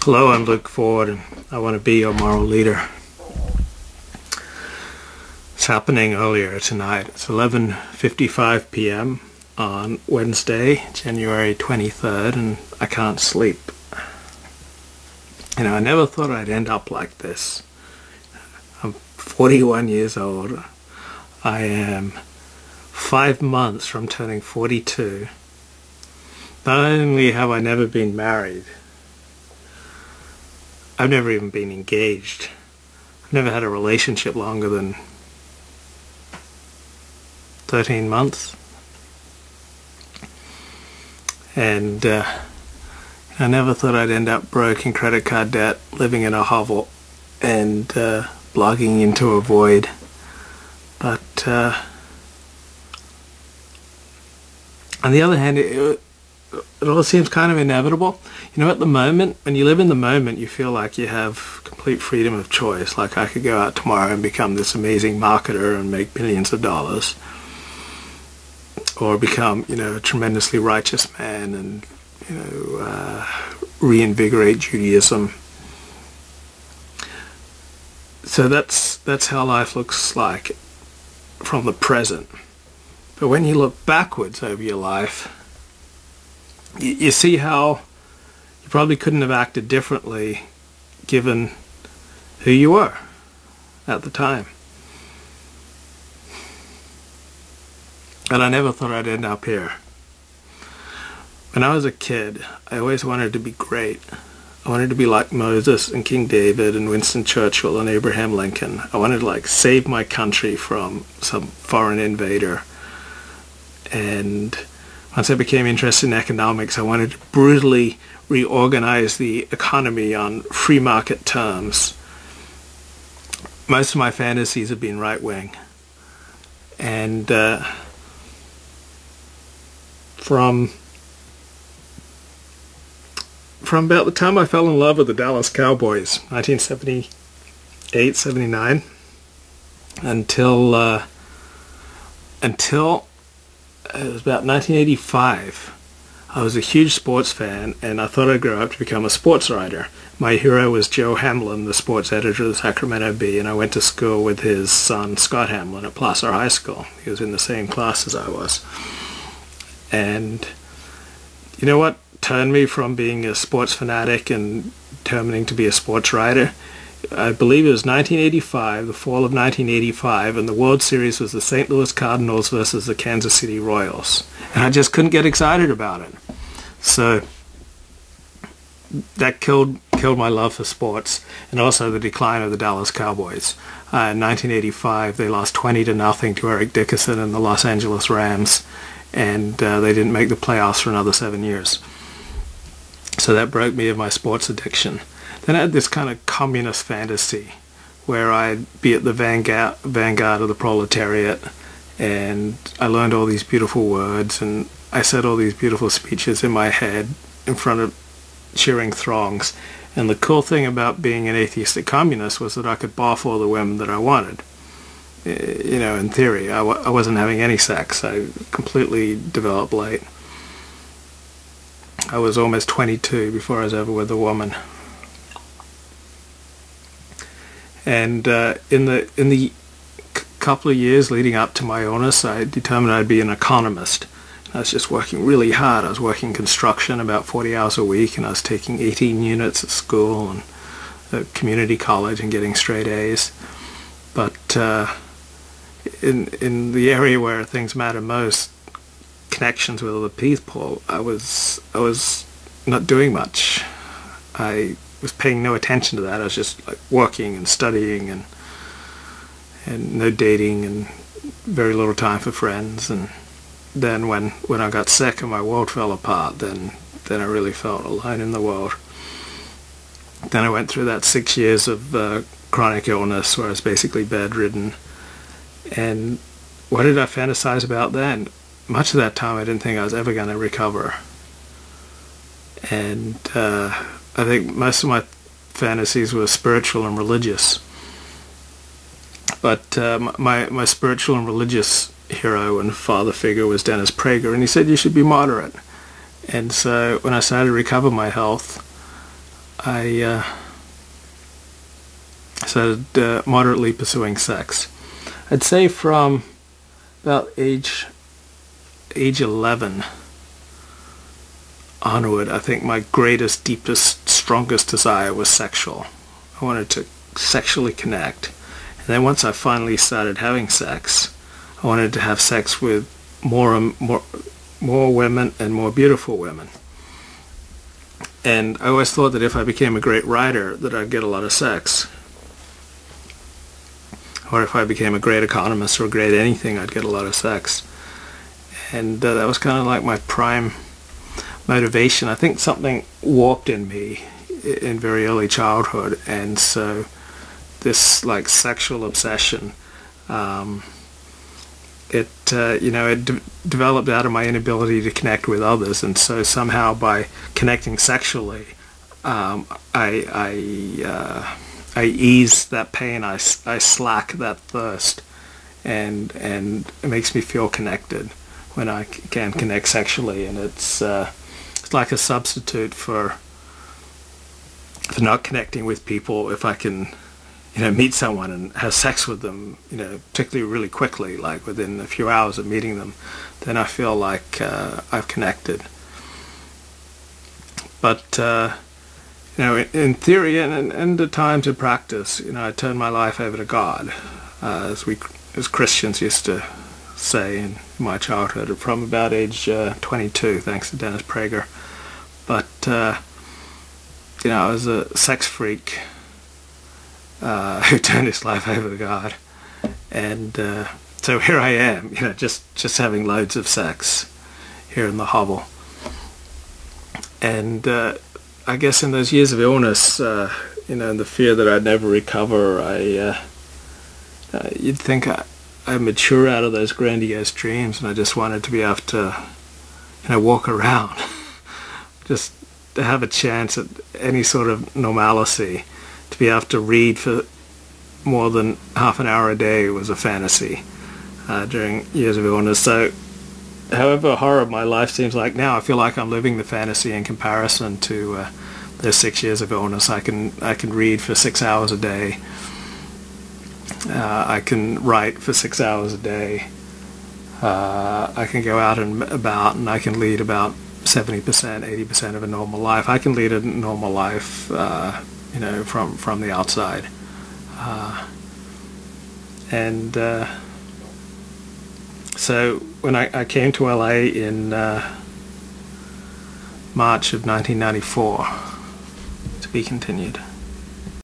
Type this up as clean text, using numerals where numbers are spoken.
Hello, I'm Luke Ford, and I want to be your moral leader. It's happening earlier tonight. It's 11:55 p.m. on Wednesday, January 23rd, and I can't sleep. I never thought I'd end up like this. I'm 41 years old. I am 5 months from turning 42. Not only have I never been married, I've never even been engaged. I've never had a relationship longer than 13 months. And I never thought I'd end up broke in credit card debt, living in a hovel, and blogging into a void. But on the other hand, it all seems kind of inevitable. At the moment, when you live in the moment, you feel like you have complete freedom of choice. Like I could go out tomorrow and become this amazing marketer and make billions of dollars. Or become, a tremendously righteous man and, reinvigorate Judaism. So that's how life looks like from the present. But when you look backwards over your life, you see how you probably couldn't have acted differently given who you were at the time. And I never thought I'd end up here. When I was a kid, I always wanted to be great. I wanted to be like Moses and King David and Winston Churchill and Abraham Lincoln. I wanted to save my country from some foreign invader. And once I became interested in economics, I wanted to brutally reorganize the economy on free market terms. Most of my fantasies have been right-wing. And from about the time I fell in love with the Dallas Cowboys, 1978, 79, until it was about 1985, I was a huge sports fan, and I thought I'd grow up to become a sports writer. My hero was Joe Hamlin, the sports editor of the Sacramento Bee, and I went to school with his son, Scott Hamlin, at Placer High School. He was in the same class as I was. And you know what turned me from being a sports fanatic and determining to be a sports writer? I believe it was 1985, the fall of 1985, and the World Series was the St. Louis Cardinals versus the Kansas City Royals. And I just couldn't get excited about it. So that killed my love for sports, and also the decline of the Dallas Cowboys. In 1985, they lost 20-0 to Eric Dickerson and the Los Angeles Rams, and they didn't make the playoffs for another 7 years. So that broke me of my sports addiction. Then I had this kind of communist fantasy where I'd be at the vanguard of the proletariat, and I learned all these beautiful words, and I said all these beautiful speeches in my head in front of cheering throngs. And the cool thing about being an atheistic communist was that I could boff all the women that I wanted. In theory, I wasn't having any sex. I completely developed late. I was almost 22 before I was ever with a woman. And in the couple of years leading up to my illness, I determined I'd be an economist. I was just working really hard. I was working construction about 40 hours a week, and I was taking 18 units at school and at community college and getting straight A's. But in the area where things matter most, connections with other people, I was not doing much. I was paying no attention to that. I was just working and studying and no dating and very little time for friends. And then when I got sick and my world fell apart, then I really felt alone in the world. Then I went through that 6 years of chronic illness where I was basically bedridden. And what did I fantasize about then? Much of that time I didn't think I was ever going to recover. And I think most of my fantasies were spiritual and religious. But my spiritual and religious hero and father figure was Dennis Prager, and he said you should be moderate. And so when I started to recover my health, I started moderately pursuing sex. I'd say from about age 11 onward, I think my greatest, deepest, strongest desire was sexual. I wanted to sexually connect. And then once I finally started having sex, I wanted to have sex with more women and more beautiful women. And I always thought that if I became a great writer, that I'd get a lot of sex. Or if I became a great economist or a great anything, I'd get a lot of sex. And that was kind of like my prime motivation. I think something warped in me in very early childhood, and so this like sexual obsession, it developed out of my inability to connect with others, and so somehow by connecting sexually, I ease that pain, I slack that thirst, and it makes me feel connected when I can connect sexually, and it's like a substitute for not connecting with people. If I can, meet someone and have sex with them, particularly really quickly, like within a few hours of meeting them, then I feel like I've connected. But in theory and at times in practice, I turn my life over to God, as Christians used to say in my childhood, from about age 22, thanks to Dennis Prager. But I was a sex freak who turned his life over to God, and so here I am, just having loads of sex here in the hovel. And I guess in those years of illness, and the fear that I'd never recover, you'd think I mature out of those grandiose dreams, and I just wanted to be able to, walk around, just to have a chance at any sort of normalcy. To be able to read for more than half an hour a day was a fantasy during years of illness. So, however horrible my life seems like now, I feel like I'm living the fantasy in comparison to those 6 years of illness. I can read for 6 hours a day. I can write for 6 hours a day. I can go out and about, and I can lead about 70%, 80% of a normal life. I can lead a normal life, from the outside. So when I came to LA in March of 1994, to be continued.